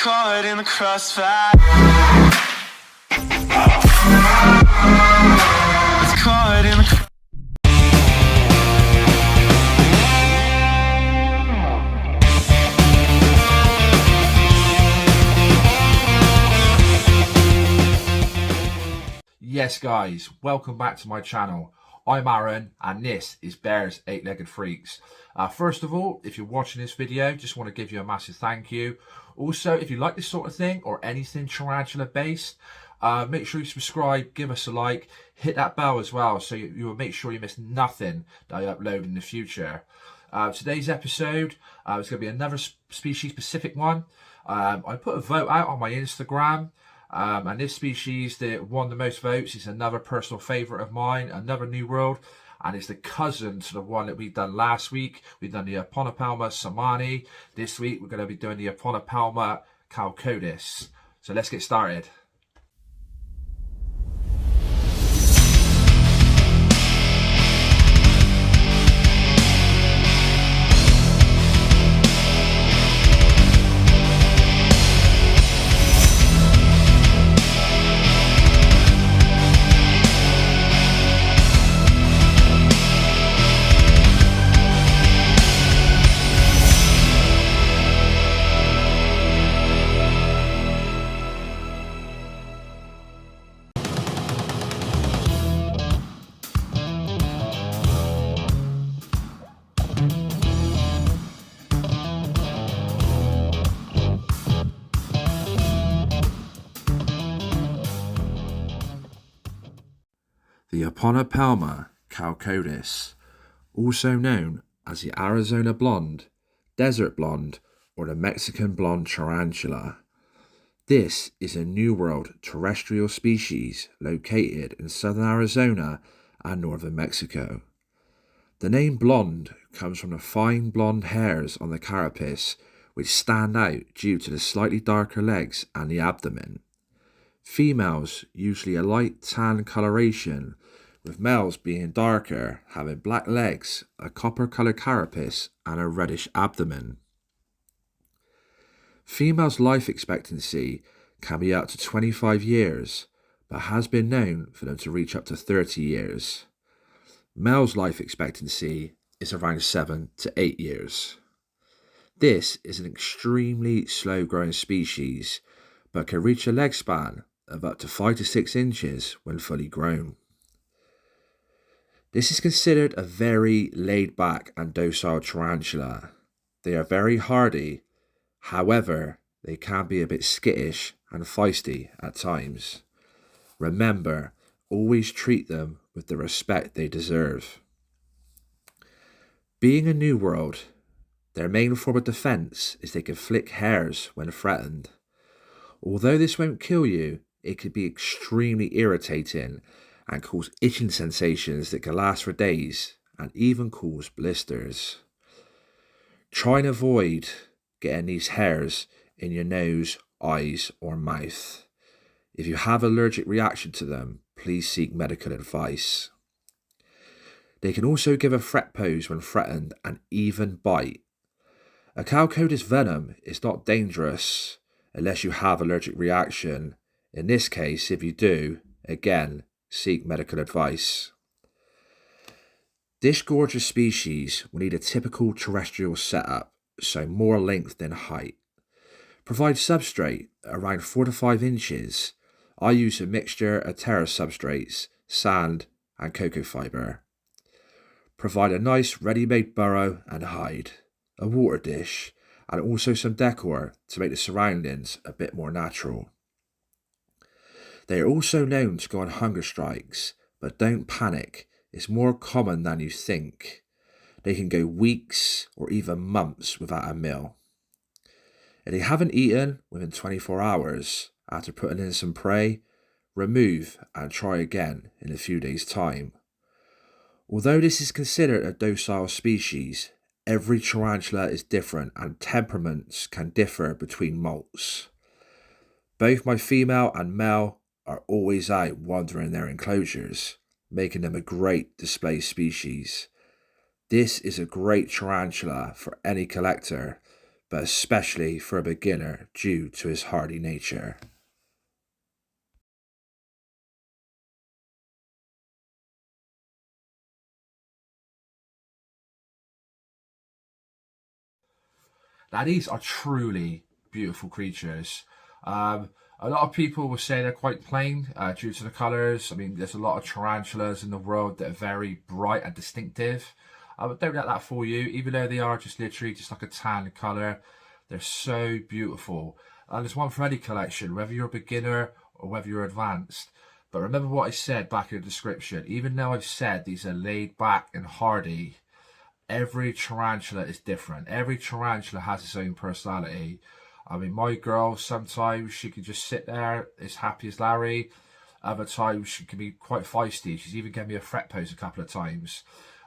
caught in the crossfire. It's caught in the Yes guys, welcome back to my channel. I'm Aaron and this is Bear's 8-Legged Freaks. First of all, if you're watching this video, just want to give you a massive thank you. Also, if you like this sort of thing or anything tarantula based, make sure you subscribe, give us a like, hit that bell as well so you will make sure you miss nothing that I upload in the future. Today's episode is going to be another species specific one. I put a vote out on my Instagram. And this species that won the most votes is another personal favourite of mine, another New World, and it's the cousin to the one that we've done last week. We've done the Aphonopelma Chalcodes. This week we're going to be doing the Aphonopelma Chalcodes. So let's get started. The Aphonopelma Chalcodes, also known as the Arizona blonde, desert blonde, or the Mexican blonde tarantula. This is a New World terrestrial species located in southern Arizona and northern Mexico. The name blonde comes from the fine blonde hairs on the carapace, which stand out due to the slightly darker legs and the abdomen. Females usually a light tan coloration, with males being darker, having black legs, a copper-coloured carapace, and a reddish abdomen. Females' life expectancy can be up to 25 years, but has been known for them to reach up to 30 years. Males' life expectancy is around 7 to 8 years. This is an extremely slow-growing species, but can reach a leg span of up to 5 to 6 inches when fully grown. This is considered a very laid-back and docile tarantula. They are very hardy, however, they can be a bit skittish and feisty at times. Remember, always treat them with the respect they deserve. Being a New World, their main form of defense is they can flick hairs when threatened. Although this won't kill you, it can be extremely irritating and cause itching sensations that can last for days and even cause blisters. Try and avoid getting these hairs in your nose, eyes or mouth. If you have an allergic reaction to them, please seek medical advice. They can also give a threat pose when threatened and even bite. A Chalcodes venom is not dangerous unless you have allergic reaction. In this case, if you do, again, seek medical advice. This gorgeous species will need a typical terrestrial setup, so more length than height. Provide substrate around 4 to 5 inches. I use a mixture of terrace substrates, sand and cocoa fibre. Provide a nice ready-made burrow and hide, a water dish, and also some decor to make the surroundings a bit more natural. They are also known to go on hunger strikes, but don't panic, it's more common than you think. They can go weeks or even months without a meal. If they haven't eaten within 24 hours after putting in some prey, remove and try again in a few days' time. Although this is considered a docile species, every tarantula is different and temperaments can differ between molts. Both my female and male are always out wandering their enclosures, making them a great display species. This is a great tarantula for any collector but especially for a beginner due to his hardy nature. Now, these are truly beautiful creatures. A lot of people will say they're quite plain due to the colours. I mean, there's a lot of tarantulas in the world that are very bright and distinctive. But don't let that fool you. Even though they are just literally just like a tan colour, they're so beautiful. And there's one for any collection, whether you're a beginner or whether you're advanced. But remember what I said back in the description. Even though I've said these are laid back and hardy, every tarantula is different. Every tarantula has its own personality. I mean, my girl, sometimes she can just sit there as happy as Larry. Other times she can be quite feisty. She's even given me a fret pose a couple of times.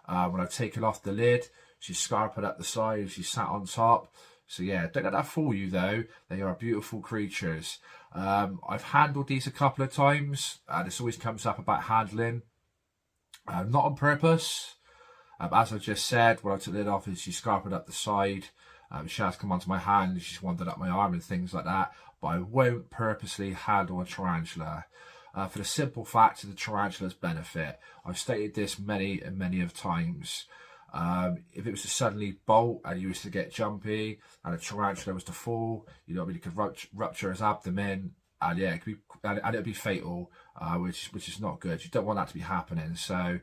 When I've taken off the lid, she's scarping up the side and she's sat on top. So yeah, don't let that fool you though. They are beautiful creatures. I've handled these a couple of times. This always comes up about handling. Not on purpose. As I just said, when I took the lid off, she's scarping up the side. She has come onto my hand, she's wandered up my arm and things like that. But I won't purposely handle a tarantula. For the simple fact of the tarantula's benefit. I've stated this many and many of times. If it was to suddenly bolt and you was to get jumpy and a tarantula was to fall, you know what I mean, it could rupture his abdomen, and yeah, it could be, and it'd be fatal, which is not good. You don't want that to be happening. So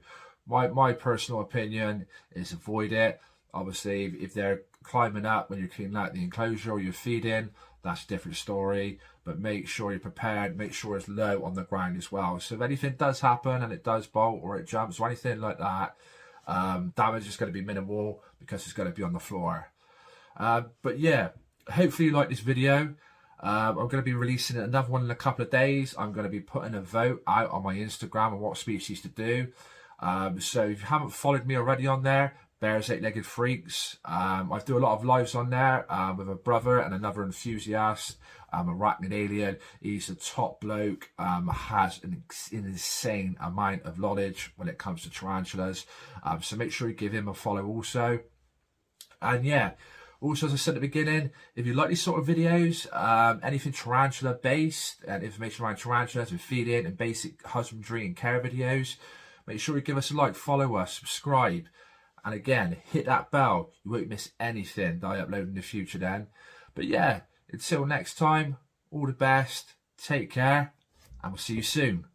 my personal opinion is avoid it. Obviously, if they're climbing up when you're cleaning out the enclosure or you're feeding, that's a different story. But make sure you're prepared, make sure it's low on the ground as well. So if anything does happen and it does bolt or it jumps or anything like that, damage is going to be minimal because it's going to be on the floor. But yeah, hopefully you like this video. I'm going to be releasing another one in a couple of days. I'm going to be putting a vote out on my Instagram on what species to do. So if you haven't followed me already on there, Bears Eight-Legged Freaks, I do a lot of lives on there with a brother and another enthusiast, Arachnid Alien. He's a top bloke, has an insane amount of knowledge when it comes to tarantulas, so make sure you give him a follow also. And yeah, also, as I said at the beginning, if you like these sort of videos, anything tarantula based and information around tarantulas and feeding and basic husbandry and care videos, make sure you give us a like, follow us, subscribe, and again, hit that bell. You won't miss anything that I upload in the future then. But yeah, until next time, all the best, take care, and we'll see you soon.